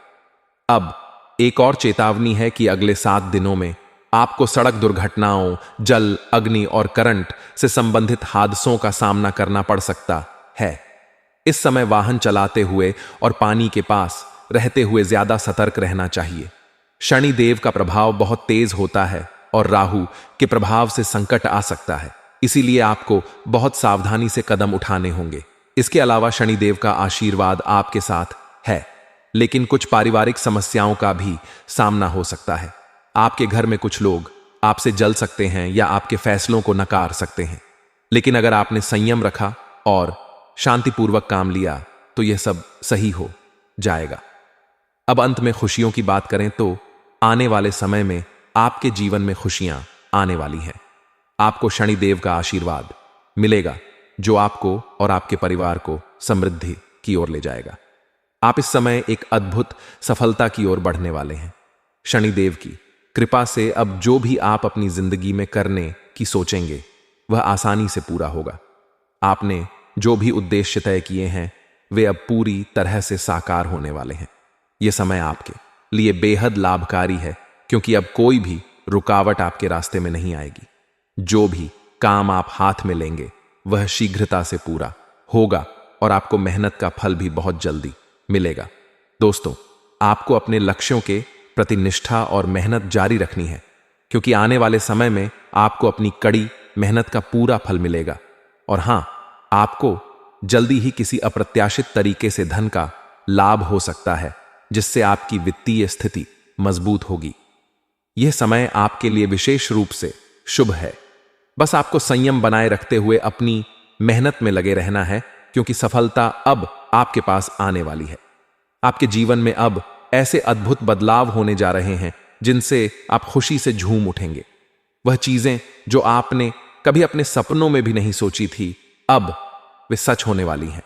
अब एक और चेतावनी है कि अगले 7 दिनों में आपको सड़क दुर्घटनाओं, जल, अग्नि और करंट से संबंधित हादसों का सामना करना पड़ सकता है। इस समय वाहन चलाते हुए और पानी के पास रहते हुए ज्यादा सतर्क रहना चाहिए। शनि देव का प्रभाव बहुत तेज होता है और राहु के प्रभाव से संकट आ सकता है, इसीलिए आपको बहुत सावधानी से कदम उठाने होंगे। इसके अलावा शनिदेव का आशीर्वाद आपके साथ है, लेकिन कुछ पारिवारिक समस्याओं का भी सामना हो सकता है। आपके घर में कुछ लोग आपसे जल सकते हैं या आपके फैसलों को नकार सकते हैं, लेकिन अगर आपने संयम रखा और शांतिपूर्वक काम लिया तो यह सब सही हो जाएगा। अब अंत में खुशियों की बात करें तो आने वाले समय में आपके जीवन में खुशियां आने वाली हैं। आपको शनिदेव का आशीर्वाद मिलेगा जो आपको और आपके परिवार को समृद्धि की ओर ले जाएगा। आप इस समय एक अद्भुत सफलता की ओर बढ़ने वाले हैं। शनिदेव की कृपा से अब जो भी आप अपनी जिंदगी में करने की सोचेंगे वह आसानी से पूरा होगा। आपने जो भी उद्देश्य तय किए हैं वे अब पूरी तरह से साकार होने वाले हैं। यह समय आपके लिए बेहद लाभकारी है, क्योंकि अब कोई भी रुकावट आपके रास्ते में नहीं आएगी। जो भी काम आप हाथ में लेंगे वह शीघ्रता से पूरा होगा और आपको मेहनत का फल भी बहुत जल्दी मिलेगा। दोस्तों, आपको अपने लक्ष्यों के प्रति निष्ठा और मेहनत जारी रखनी है, क्योंकि आने वाले समय में आपको अपनी कड़ी मेहनत का पूरा फल मिलेगा। और हां, आपको जल्दी ही किसी अप्रत्याशित तरीके से धन का लाभ हो सकता है, जिससे आपकी वित्तीय स्थिति मजबूत होगी। यह समय आपके लिए विशेष रूप से शुभ है। बस आपको संयम बनाए रखते हुए अपनी मेहनत में लगे रहना है, क्योंकि सफलता अब आपके पास आने वाली है। आपके जीवन में अब ऐसे अद्भुत बदलाव होने जा रहे हैं जिनसे आप खुशी से झूम उठेंगे। वह चीजें जो आपने कभी अपने सपनों में भी नहीं सोची थी, अब वे सच होने वाली हैं।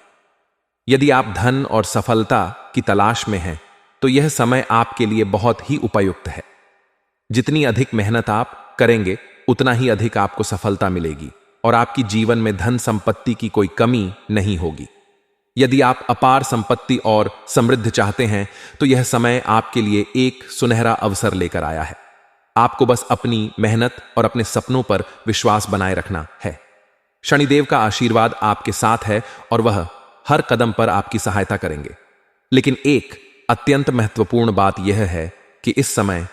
यदि आप धन और सफलता की तलाश में हैं तो यह समय आपके लिए बहुत ही उपयुक्त है। जितनी अधिक मेहनत आप करेंगे उतना ही अधिक आपको सफलता मिलेगी और आपकी जीवन में धन संपत्ति की कोई कमी नहीं होगी। यदि आप अपार संपत्ति और समृद्धि चाहते हैं तो यह समय आपके लिए एक सुनहरा अवसर लेकर आया है। आपको बस अपनी मेहनत और अपने सपनों पर विश्वास बनाए रखना है। शनिदेव का आशीर्वाद आपके साथ है और वह हर कदम पर आपकी सहायता करेंगे। लेकिन एक अत्यंत महत्वपूर्ण बात यह है कि इस समय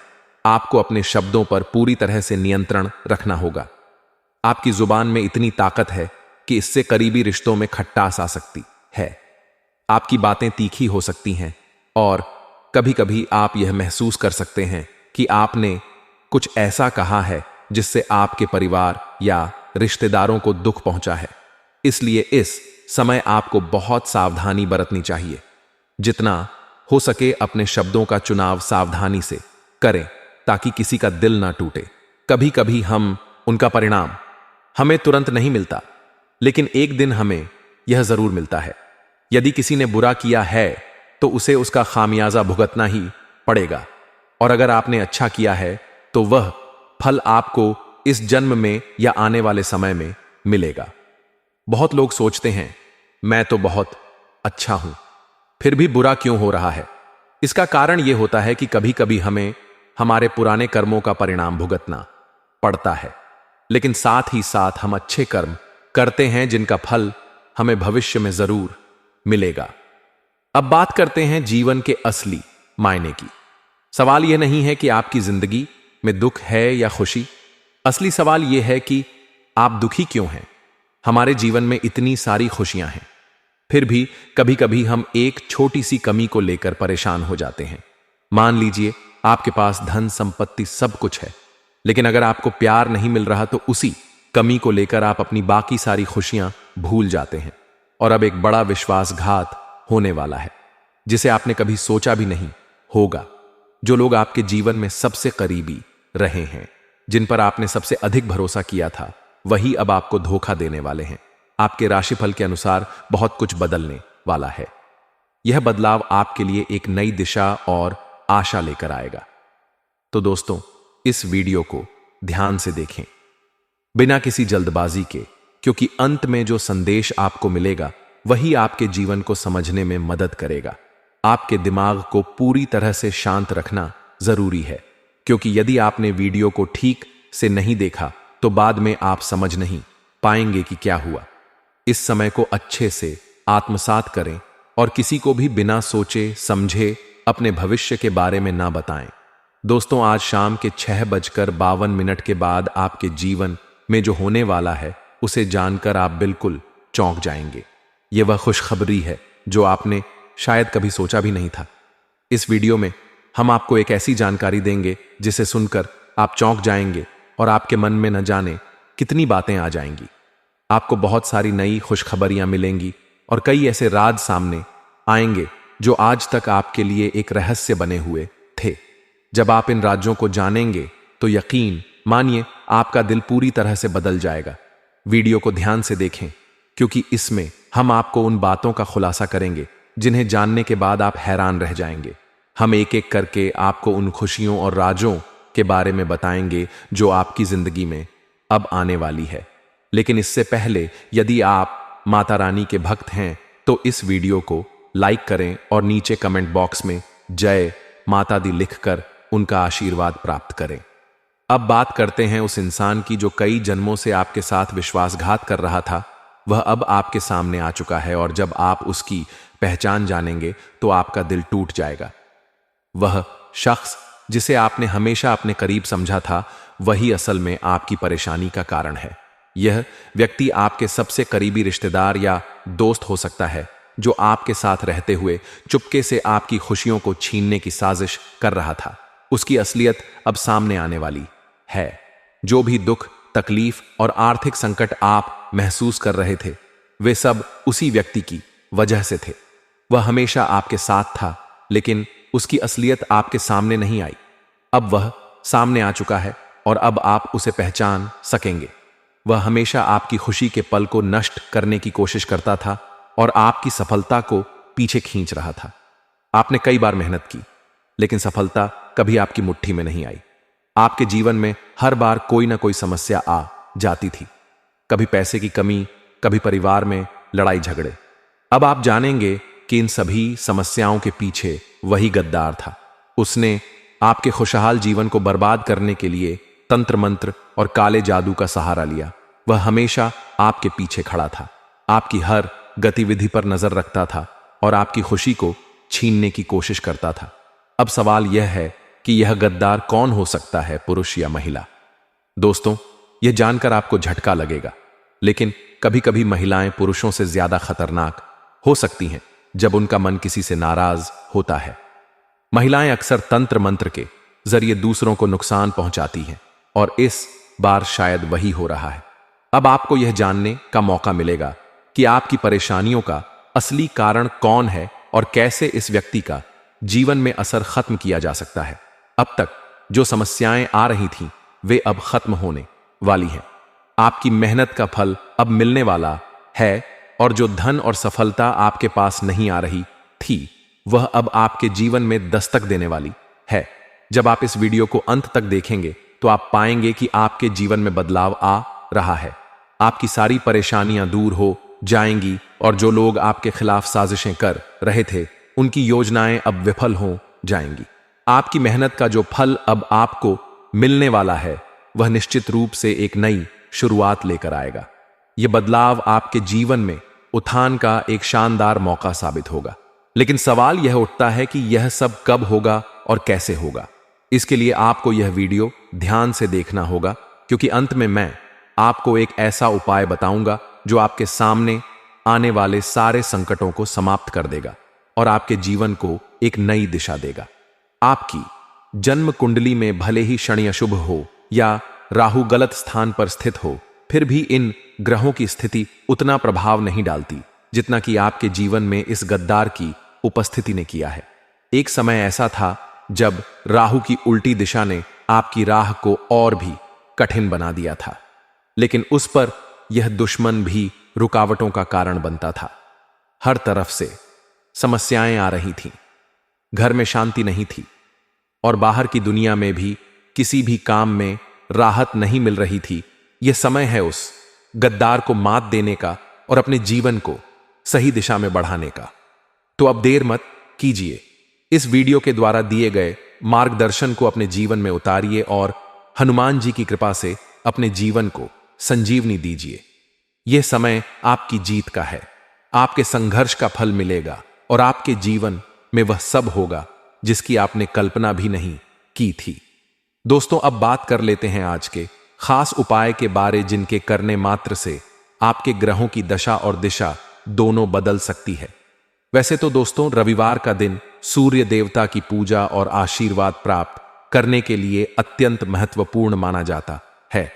आपको अपने शब्दों पर पूरी तरह से नियंत्रण रखना होगा। आपकी जुबान में इतनी ताकत है कि इससे करीबी रिश्तों में खटास आ सकती है। आपकी बातें तीखी हो सकती हैं और कभी-कभी आप यह महसूस कर सकते हैं कि आपने कुछ ऐसा कहा है जिससे आपके परिवार या रिश्तेदारों को दुख पहुंचा है। इसलिए इस समय आपको बहुत सावधानी बरतनी चाहिए। जितना हो सके अपने शब्दों का चुनाव सावधानी से करें ताकि किसी का दिल ना टूटे। कभी कभी उनका परिणाम हमें तुरंत नहीं मिलता, लेकिन एक दिन हमें यह जरूर मिलता है। यदि किसी ने बुरा किया है तो उसे उसका खामियाजा भुगतना ही पड़ेगा, और अगर आपने अच्छा किया है तो वह फल आपको इस जन्म में या आने वाले समय में मिलेगा। बहुत लोग सोचते हैं मैं तो बहुत अच्छा हूं, फिर भी बुरा क्यों हो रहा है। इसका कारण यह होता है कि कभी कभी हमें हमारे पुराने कर्मों का परिणाम भुगतना पड़ता है, लेकिन साथ ही साथ हम अच्छे कर्म करते हैं जिनका फल हमें भविष्य में जरूर मिलेगा। अब बात करते हैं जीवन के असली मायने की। सवाल यह नहीं है कि आपकी जिंदगी में दुख है या खुशी। असली सवाल यह है कि आप दुखी क्यों हैं। हमारे जीवन में इतनी सारी खुशियां हैं, फिर भी कभी कभी हम एक छोटी सी कमी को लेकर परेशान हो जाते हैं। मान लीजिए आपके पास धन संपत्ति सब कुछ है, लेकिन अगर आपको प्यार नहीं मिल रहा तो उसी कमी को लेकर आप अपनी बाकी सारी खुशियां भूल जाते हैं। और अब एक बड़ा विश्वासघात होने वाला है जिसे आपने कभी सोचा भी नहीं होगा। जो लोग आपके जीवन में सबसे करीबी रहे हैं, जिन पर आपने सबसे अधिक भरोसा किया था, वही अब आपको धोखा देने वाले हैं। आपके राशिफल के अनुसार बहुत कुछ बदलने वाला है। यह बदलाव आपके लिए एक नई दिशा और आशा लेकर आएगा। तो दोस्तों, इस वीडियो को ध्यान से देखें, बिना किसी जल्दबाजी के, क्योंकि अंत में जो संदेश आपको मिलेगा वही आपके जीवन को समझने में मदद करेगा। आपके दिमाग को पूरी तरह से शांत रखना जरूरी है, क्योंकि यदि आपने वीडियो को ठीक से नहीं देखा तो बाद में आप समझ नहीं पाएंगे कि क्या हुआ। इस समय को अच्छे से आत्मसात करें और किसी को भी बिना सोचे समझे अपने भविष्य के बारे में ना बताएं। दोस्तों, आज शाम के 6:52 के बाद आपके जीवन में जो होने वाला है उसे जानकर आप बिल्कुल चौंक जाएंगे। यह वह खुशखबरी है जो आपने शायद कभी सोचा भी नहीं था। इस वीडियो में हम आपको एक ऐसी जानकारी देंगे जिसे सुनकर आप चौंक जाएंगे और आपके मन में न जाने कितनी बातें आ जाएंगी। आपको बहुत सारी नई खुशखबरियां मिलेंगी और कई ऐसे राज सामने आएंगे जो आज तक आपके लिए एक रहस्य बने हुए थे। जब आप इन राज्यों को जानेंगे तो यकीन मानिए आपका दिल पूरी तरह से बदल जाएगा। वीडियो को ध्यान से देखें, क्योंकि इसमें हम आपको उन बातों का खुलासा करेंगे जिन्हें जानने के बाद आप हैरान रह जाएंगे। हम एक एक करके आपको उन खुशियों और राजों के बारे में बताएंगे जो आपकी जिंदगी में अब आने वाली है। लेकिन इससे पहले, यदि आप माता रानी के भक्त हैं तो इस वीडियो को लाइक करें और नीचे कमेंट बॉक्स में जय माता दी लिखकर उनका आशीर्वाद प्राप्त करें। अब बात करते हैं उस इंसान की जो कई जन्मों से आपके साथ विश्वासघात कर रहा था। वह अब आपके सामने आ चुका है और जब आप उसकी पहचान जानेंगे तो आपका दिल टूट जाएगा। वह शख्स जिसे आपने हमेशा अपने करीब समझा था, वही असल में आपकी परेशानी का कारण है। यह व्यक्ति आपके सबसे करीबी रिश्तेदार या दोस्त हो सकता है जो आपके साथ रहते हुए चुपके से आपकी खुशियों को छीनने की साजिश कर रहा था। उसकी असलियत अब सामने आने वाली है। जो भी दुख, तकलीफ और आर्थिक संकट आप महसूस कर रहे थे, वे सब उसी व्यक्ति की वजह से थे। वह हमेशा आपके साथ था, लेकिन उसकी असलियत आपके सामने नहीं आई। अब वह सामने आ चुका है और अब आप उसे पहचान सकेंगे। वह हमेशा आपकी खुशी के पल को नष्ट करने की कोशिश करता था और आपकी सफलता को पीछे खींच रहा था। आपने कई बार मेहनत की, लेकिन सफलता कभी आपकी मुट्ठी में नहीं आई। आपके जीवन में हर बार कोई ना कोई समस्या आ जाती थी, कभी पैसे की कमी, कभी परिवार में लड़ाई झगड़े। अब आप जानेंगे कि इन सभी समस्याओं के पीछे वही गद्दार था। उसने आपके खुशहाल जीवन को बर्बाद करने के लिए तंत्र मंत्र और काले जादू का सहारा लिया। वह हमेशा आपके पीछे खड़ा था, आपकी हर गतिविधि पर नजर रखता था और आपकी खुशी को छीनने की कोशिश करता था। अब सवाल यह है कि यह गद्दार कौन हो सकता है, पुरुष या महिला? दोस्तों, यह जानकर आपको झटका लगेगा, लेकिन कभी कभी महिलाएं पुरुषों से ज्यादा खतरनाक हो सकती हैं जब उनका मन किसी से नाराज होता है। महिलाएं अक्सर तंत्र मंत्र के जरिए दूसरों को नुकसान पहुंचाती हैं और इस बार शायद वही हो रहा है। अब आपको यह जानने का मौका मिलेगा कि आपकी परेशानियों का असली कारण कौन है और कैसे इस व्यक्ति का जीवन में असर खत्म किया जा सकता है। अब तक जो समस्याएं आ रही थीं, वे अब खत्म होने वाली हैं। आपकी मेहनत का फल अब मिलने वाला है और जो धन और सफलता आपके पास नहीं आ रही थी, वह अब आपके जीवन में दस्तक देने वाली है। जब आप इस वीडियो को अंत तक देखेंगे तो आप पाएंगे कि आपके जीवन में बदलाव आ रहा है। आपकी सारी परेशानियां दूर हो जाएंगी और जो लोग आपके खिलाफ साजिशें कर रहे थे, उनकी योजनाएं अब विफल हो जाएंगी। आपकी मेहनत का जो फल अब आपको मिलने वाला है, वह निश्चित रूप से एक नई शुरुआत लेकर आएगा। यह बदलाव आपके जीवन में उत्थान का एक शानदार मौका साबित होगा। लेकिन सवाल यह उठता है कि यह सब कब होगा और कैसे होगा। इसके लिए आपको यह वीडियो ध्यान से देखना होगा, क्योंकि अंत में मैं आपको एक ऐसा उपाय बताऊंगा जो आपके सामने आने वाले सारे संकटों को समाप्त कर देगा और आपके जीवन को एक नई दिशा देगा। आपकी जन्म कुंडली में भले ही शनि अशुभ हो या राहु गलत स्थान पर स्थित हो, फिर भी इन ग्रहों की स्थिति उतना प्रभाव नहीं डालती जितना कि आपके जीवन में इस गद्दार की उपस्थिति ने किया है। एक समय ऐसा था जब राहु की उल्टी दिशा ने आपकी राह को और भी कठिन बना दिया था, लेकिन उस पर यह दुश्मन भी रुकावटों का कारण बनता था। हर तरफ से समस्याएं आ रही थीं, घर में शांति नहीं थी और बाहर की दुनिया में भी किसी भी काम में राहत नहीं मिल रही थी। यह समय है उस गद्दार को मात देने का और अपने जीवन को सही दिशा में बढ़ाने का। तो अब देर मत कीजिए, इस वीडियो के द्वारा दिए गए मार्गदर्शन को अपने जीवन में उतारिए और हनुमान जी की कृपा से अपने जीवन को संजीवनी दीजिए। यह समय आपकी जीत का है। आपके संघर्ष का फल मिलेगा और आपके जीवन में वह सब होगा जिसकी आपने कल्पना भी नहीं की थी। दोस्तों, अब बात कर लेते हैं आज के खास उपाय के बारे, जिनके करने मात्र से आपके ग्रहों की दशा और दिशा दोनों बदल सकती है। वैसे तो दोस्तों, रविवार का दिन सूर्य देवता की पूजा और आशीर्वाद प्राप्त करने के लिए अत्यंत महत्वपूर्ण माना जाता है।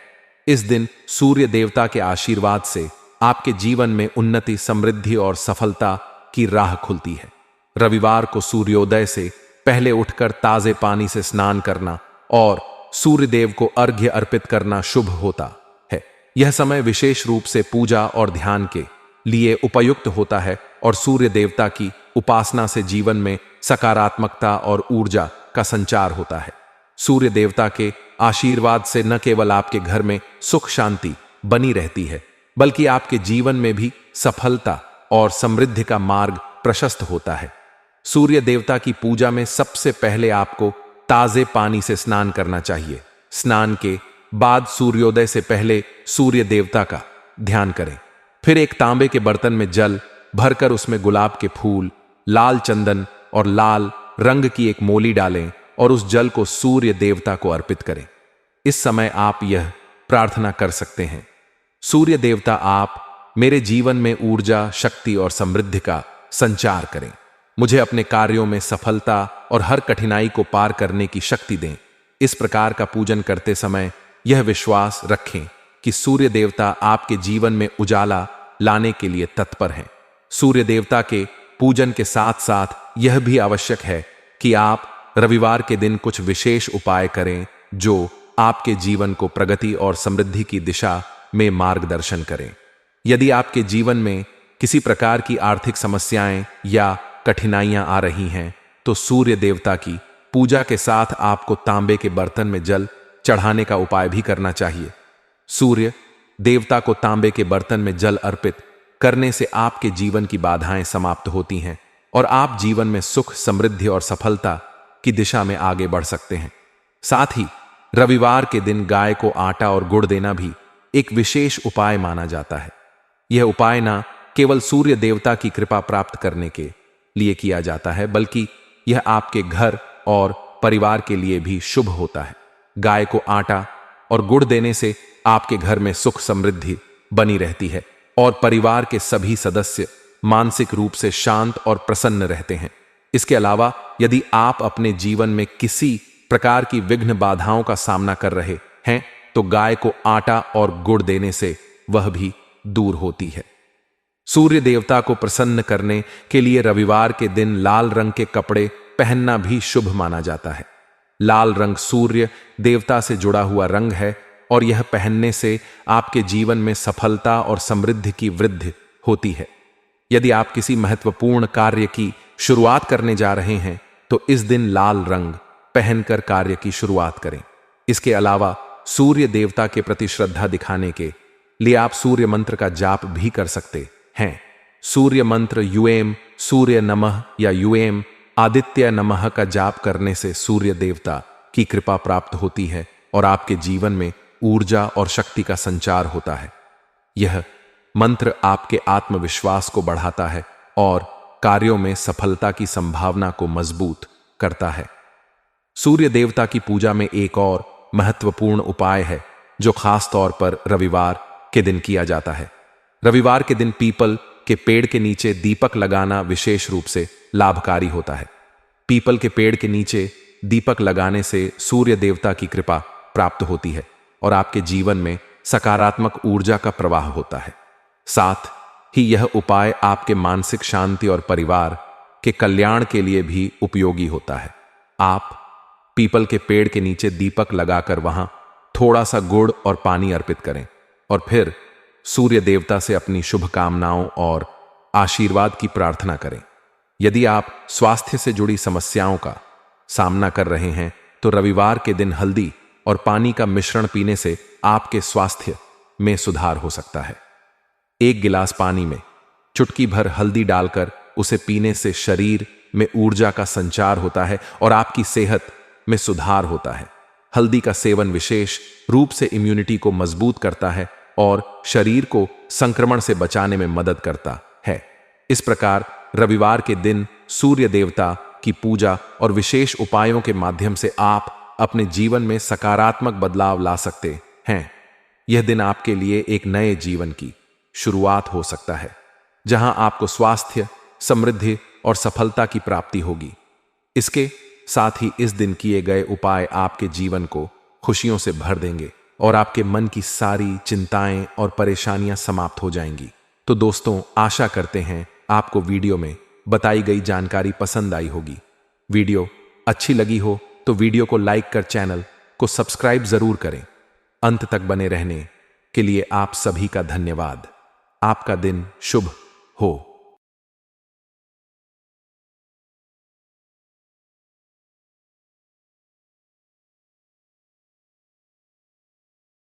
इस दिन सूर्य देवता के आशीर्वाद से आपके जीवन में उन्नति, समृद्धि और सफलता की राह खुलती है। रविवार को सूर्योदय से पहले उठकर ताजे पानी से स्नान करना और सूर्य देव को अर्घ्य अर्पित करना शुभ होता है। यह समय विशेष रूप से पूजा और ध्यान के लिए उपयुक्त होता है और सूर्य देवता की उपासना से जीवन में सकारात्मकता और ऊर्जा का संचार होता है। सूर्य देवता के आशीर्वाद से न केवल आपके घर में सुख शांति बनी रहती है, बल्कि आपके जीवन में भी सफलता और समृद्धि का मार्ग प्रशस्त होता है। सूर्य देवता की पूजा में सबसे पहले आपको ताजे पानी से स्नान करना चाहिए। स्नान के बाद सूर्योदय से पहले सूर्य देवता का ध्यान करें। फिर एक तांबे के बर्तन में जल भरकर उसमें गुलाब के फूल, लाल चंदन और लाल रंग की एक मोली डालें और उस जल को सूर्य देवता को अर्पित करें। इस समय आप यह प्रार्थना कर सकते हैं: सूर्य देवता, आप मेरे जीवन में ऊर्जा, शक्ति और समृद्धि का संचार करें। मुझे अपने कार्यों में सफलता और हर कठिनाई को पार करने की शक्ति दें। इस प्रकार का पूजन करते समय यह विश्वास रखें कि सूर्य देवता आपके जीवन में उजाला लाने के लिए तत्पर हैं। सूर्य देवता के पूजन के साथ साथ यह भी आवश्यक है कि आप रविवार के दिन कुछ विशेष उपाय करें जो आपके जीवन को प्रगति और समृद्धि की दिशा में मार्गदर्शन करें। यदि आपके जीवन में किसी प्रकार की आर्थिक समस्याएं या कठिनाइयां आ रही हैं, तो सूर्य देवता की पूजा के साथ आपको तांबे के बर्तन में जल चढ़ाने का उपाय भी करना चाहिए। सूर्य देवता को तांबे के बर्तन में जल अर्पित करने से आपके जीवन की बाधाएं समाप्त होती हैं और आप जीवन में सुख, समृद्धि और सफलता की दिशा में आगे बढ़ सकते हैं। साथ ही रविवार के दिन गाय को आटा और गुड़ देना भी एक विशेष उपाय माना जाता है। यह उपाय न केवल सूर्य देवता की कृपा प्राप्त करने के लिए किया जाता है, बल्कि यह आपके घर और परिवार के लिए भी शुभ होता है। गाय को आटा और गुड़ देने से आपके घर में सुख, समृद्धि बनी रहती है और परिवार के सभी सदस्य मानसिक रूप से शांत और प्रसन्न रहते हैं। इसके अलावा यदि आप अपने जीवन में किसी प्रकार की विघ्न बाधाओं का सामना कर रहे हैं, तो गाय को आटा और गुड़ देने से वह भी दूर होती है। सूर्य देवता को प्रसन्न करने के लिए रविवार के दिन लाल रंग के कपड़े पहनना भी शुभ माना जाता है। लाल रंग सूर्य देवता से जुड़ा हुआ रंग है और यह पहनने से आपके जीवन में सफलता और समृद्धि की वृद्धि होती है। यदि आप किसी महत्वपूर्ण कार्य की शुरुआत करने जा रहे हैं तो इस दिन लाल रंग पहनकर कार्य की शुरुआत करें। इसके अलावा सूर्य देवता के प्रति श्रद्धा दिखाने के लिए आप सूर्य मंत्र का जाप भी कर सकते हैं। सूर्य मंत्र यूएम सूर्य नमः या यूएम आदित्य नमः का जाप करने से सूर्य देवता की कृपा प्राप्त होती है और आपके जीवन में ऊर्जा और शक्ति का संचार होता है। यह मंत्र आपके आत्मविश्वास को बढ़ाता है और कार्यों में सफलता की संभावना को मजबूत करता है। सूर्य देवता की पूजा में एक और महत्वपूर्ण उपाय है जो खास तौर पर रविवार के दिन किया जाता है। रविवार के दिन पीपल के पेड़ के नीचे दीपक लगाना विशेष रूप से लाभकारी होता है। पीपल के पेड़ के नीचे दीपक लगाने से सूर्य देवता की कृपा प्राप्त होती है और आपके जीवन में सकारात्मक ऊर्जा का प्रवाह होता है। साथ ही यह उपाय आपके मानसिक शांति और परिवार के कल्याण के लिए भी उपयोगी होता है। आप पीपल के पेड़ के नीचे दीपक लगाकर वहां थोड़ा सा गुड़ और पानी अर्पित करें और फिर सूर्य देवता से अपनी शुभकामनाओं और आशीर्वाद की प्रार्थना करें। यदि आप स्वास्थ्य से जुड़ी समस्याओं का सामना कर रहे हैं तो रविवार के दिन हल्दी और पानी का मिश्रण पीने से आपके स्वास्थ्य में सुधार हो सकता है। एक गिलास पानी में चुटकी भर हल्दी डालकर उसे पीने से शरीर में ऊर्जा का संचार होता है और आपकी सेहत में सुधार होता है। हल्दी का सेवन विशेष रूप से इम्यूनिटी को मजबूत करता है और शरीर को संक्रमण से बचाने में मदद करता है। इस प्रकार रविवार के दिन सूर्य देवता की पूजा और विशेष उपायों के माध्यम से आप अपने जीवन में सकारात्मक बदलाव ला सकते हैं। यह दिन आपके लिए एक नए जीवन की शुरुआत हो सकता है जहां आपको स्वास्थ्य, समृद्धि और सफलता की प्राप्ति होगी। इसके साथ ही इस दिन किए गए उपाय आपके जीवन को खुशियों से भर देंगे और आपके मन की सारी चिंताएं और परेशानियां समाप्त हो जाएंगी। तो दोस्तों, आशा करते हैं आपको वीडियो में बताई गई जानकारी पसंद आई होगी। वीडियो अच्छी लगी हो तो वीडियो को लाइक कर चैनल को सब्सक्राइब जरूर करें। अंत तक बने रहने के लिए आप सभी का धन्यवाद। आपका दिन शुभ हो।